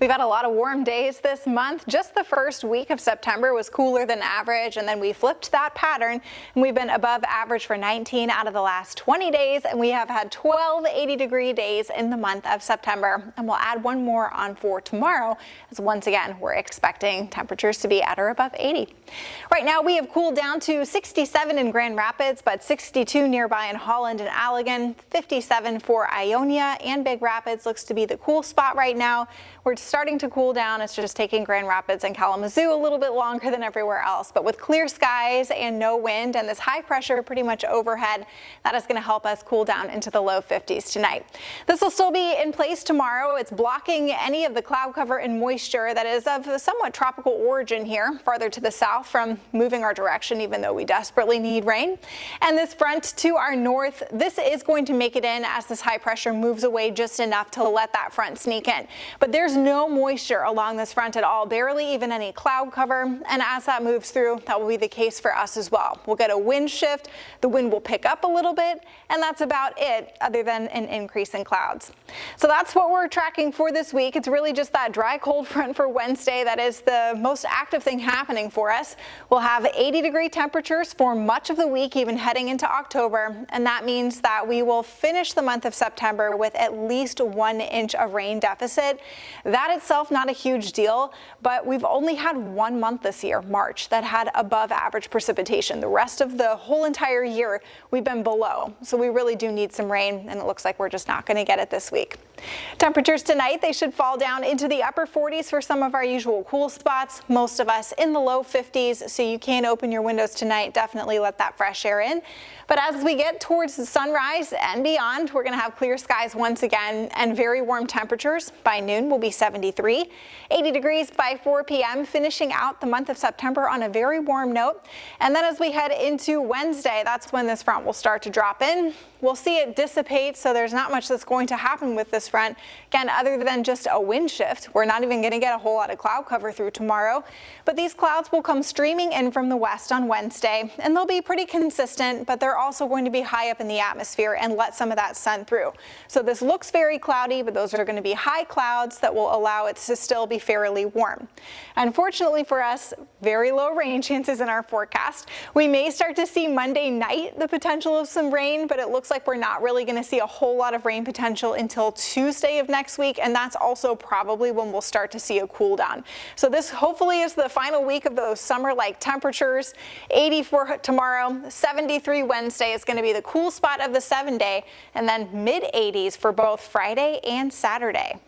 We've had a lot of warm days this month. Just the first week of September was cooler than average, and then we flipped that pattern, and we've been above average for 19 out of the last 20 days, and we have had 12 80-degree days in the month of September. And we'll add one more on for tomorrow, as once again, we're expecting temperatures to be at or above 80. Right now, we have cooled down to 67 in Grand Rapids, but 62 nearby in Holland and Allegan, 57 for Ionia and Big Rapids looks to be the cool spot right now. We're starting to cool down. It's just taking Grand Rapids and Kalamazoo a little bit longer than everywhere else. But with clear skies and no wind and this high pressure pretty much overhead, that is going to help us cool down into the low 50s tonight. This will still be in place tomorrow. It's blocking any of the cloud cover and moisture that is of a somewhat tropical origin here, farther to the south from moving our direction, even though we desperately need rain. And this front to our north, this is going to make it in as this high pressure moves away just enough to let that front sneak in. But there's no moisture along this front at all, barely even any cloud cover. And as that moves through, that will be the case for us as well. We'll get a wind shift. The wind will pick up a little bit, and that's about it, other than an increase in clouds. So that's what we're tracking for this week. It's really just that dry cold front for Wednesday that is the most active thing happening for us. We'll have 80-degree temperatures for much of the week, even heading into October, and that means that we will finish the month of September with at least 1 inch of rain deficit. That itself not a huge deal, but we've only had 1 month this year, March, that had above average precipitation. The rest of the whole entire year we've been below, so we really do need some rain, and it looks like we're just not going to get it this week. Temperatures tonight, they should fall down into the upper 40s for some of our usual cool spots, most of us in the low 50s, so you can open your windows tonight. Definitely let that fresh air in. But as we get towards the sunrise and beyond, we're going to have clear skies once again and very warm temperatures. By noon will be 73, 80 degrees by 4 p.m., finishing out the month of September on a very warm note. And then as we head into Wednesday, that's when this front will start to drop in. We'll see it dissipate, so there's not much that's going to happen with this front. Again, other than just a wind shift, we're not even going to get a whole lot of cloud cover through tomorrow. But these clouds will come streaming in from the west on Wednesday, and they'll be pretty consistent, but they're also going to be high up in the atmosphere and let some of that sun through. So this looks very cloudy, but those are going to be high clouds that will allow it to still be fairly warm. Unfortunately for us, very low rain chances in our forecast. We may start to see Monday night the potential of some rain, but it looks like we're not really going to see a whole lot of rain potential until Tuesday of next week, and that's also probably when we'll start to see a cool down. So this hopefully is the final week of those summer-like temperatures. 80 for tomorrow, 73 Wednesday is going to be the cool spot of the 7-day, and then mid-80s for both Friday and Saturday.